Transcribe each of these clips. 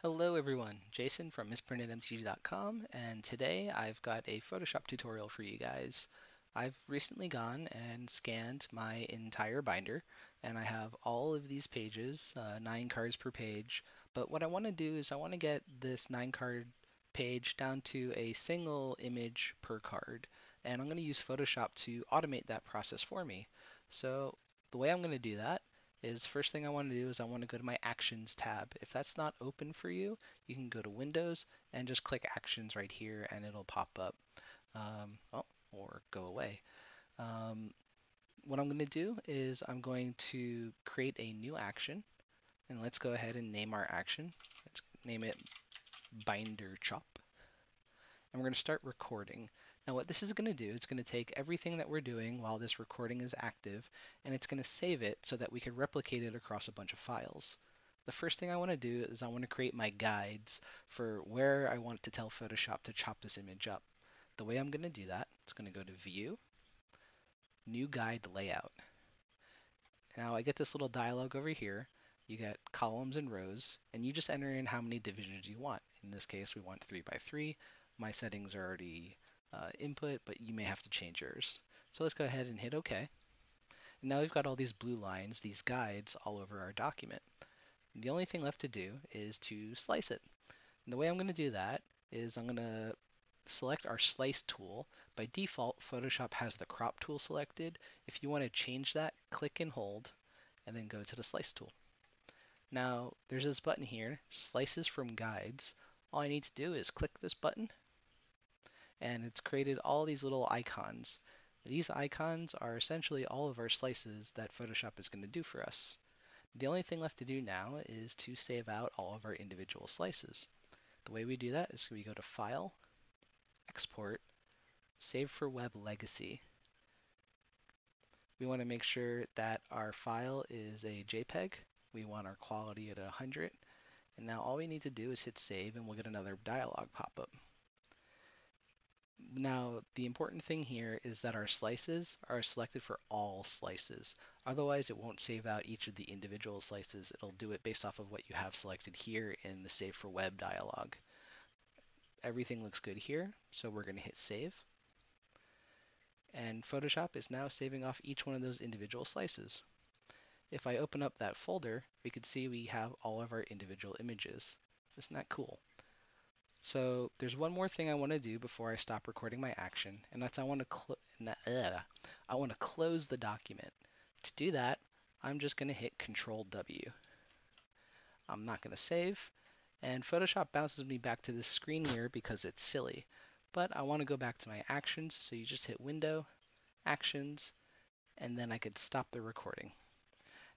Hello everyone, Jason from misprintedmtg.com, and today I've got a Photoshop tutorial for you guys. I've recently gone and scanned my entire binder, and I have all of these pages, 9 cards per page. But what I want to do is I want to get this 9 card page down to a single image per card, and I'm going to use Photoshop to automate that process for me. So the way I'm going to do that is first thing I want to do is I want to go to my Actions tab. If that's not open for you, you can go to Windows and just click Actions right here and it'll pop up. Or go away. Um, what I'm going to do is I'm going to create a new action, and let's go ahead and name our action. Let's name it Binder Chop, and we're going to start recording. Now what this is going to do, it's going to take everything that we're doing while this recording is active, and it's going to save it so that we can replicate it across a bunch of files. The first thing I want to do is I want to create my guides for where I want to tell Photoshop to chop this image up. The way I'm going to do that, it's going to go to View, New Guide Layout. Now I get this little dialog over here. You get columns and rows, and you just enter in how many divisions you want. In this case, we want 3 by 3. My settings are already input, but you may have to change yours. So let's go ahead and hit OK. And now we've got all these blue lines, these guides, all over our document. The only thing left to do is to slice it. And the way I'm going to do that is I'm going to select our slice tool. By default, Photoshop has the crop tool selected. If you want to change that, click and hold, and then go to the slice tool. Now, there's this button here, Slices from Guides. All I need to do is click this button, and it's created all these little icons. These icons are essentially all of our slices that Photoshop is going to do for us. The only thing left to do now is to save out all of our individual slices. The way we do that is we go to File, Export, Save for Web Legacy. We want to make sure that our file is a JPEG. We want our quality at 100. And now all we need to do is hit save and we'll get another dialog pop up. Now, the important thing here is that our slices are selected for all slices. Otherwise, it won't save out each of the individual slices. It'll do it based off of what you have selected here in the Save for Web dialog. Everything looks good here, so we're going to hit save. And Photoshop is now saving off each one of those individual slices. If I open up that folder, we can see we have all of our individual images. Isn't that cool? So there's one more thing I want to do before I stop recording my action, and that's I want to close the document. To do that, I'm just going to hit Control W. I'm not going to save, and Photoshop bounces me back to this screen here because it's silly. But I want to go back to my actions, so you just hit Window, Actions, and then I could stop the recording.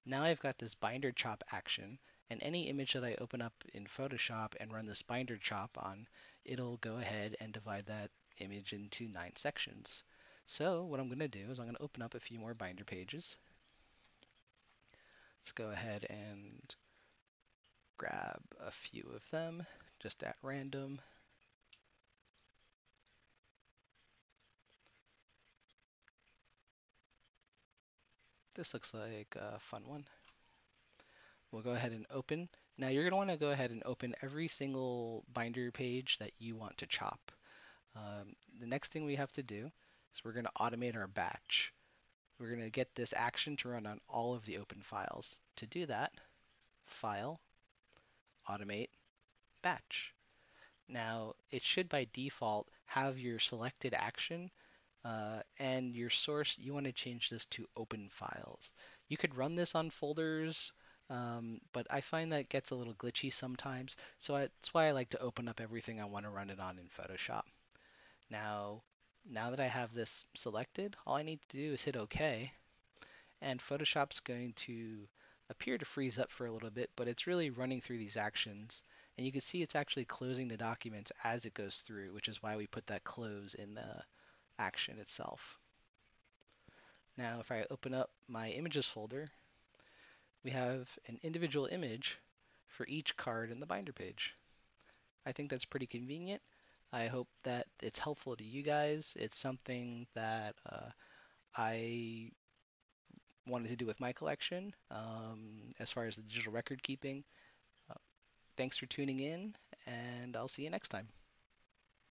Now I've got this binder chop action, and any image that I open up in Photoshop and run this binder chop on, it'll go ahead and divide that image into 9 sections. So what I'm going to do is I'm going to open up a few more binder pages. Let's go ahead and grab a few of them, just at random. This looks like a fun one. We'll go ahead and open. Now you're going to want to go ahead and open every single binder page that you want to chop. The next thing we have to do is we're going to automate our batch. We're going to get this action to run on all of the open files. To do that, File, Automate, Batch. Now, it should by default have your selected action and your source, you want to change this to open files. You could run this on folders, but I find that gets a little glitchy sometimes, so that's why I like to open up everything I want to run it on in Photoshop. Now that I have this selected, all I need to do is hit OK, and Photoshop's going to appear to freeze up for a little bit, but it's really running through these actions, and you can see it's actually closing the document as it goes through, which is why we put that close in the action itself. Now if I open up my images folder, we have an individual image for each card in the binder page. I think that's pretty convenient. I hope that it's helpful to you guys. It's something that I wanted to do with my collection as far as the digital record keeping. Uh, thanks for tuning in, and I'll see you next time.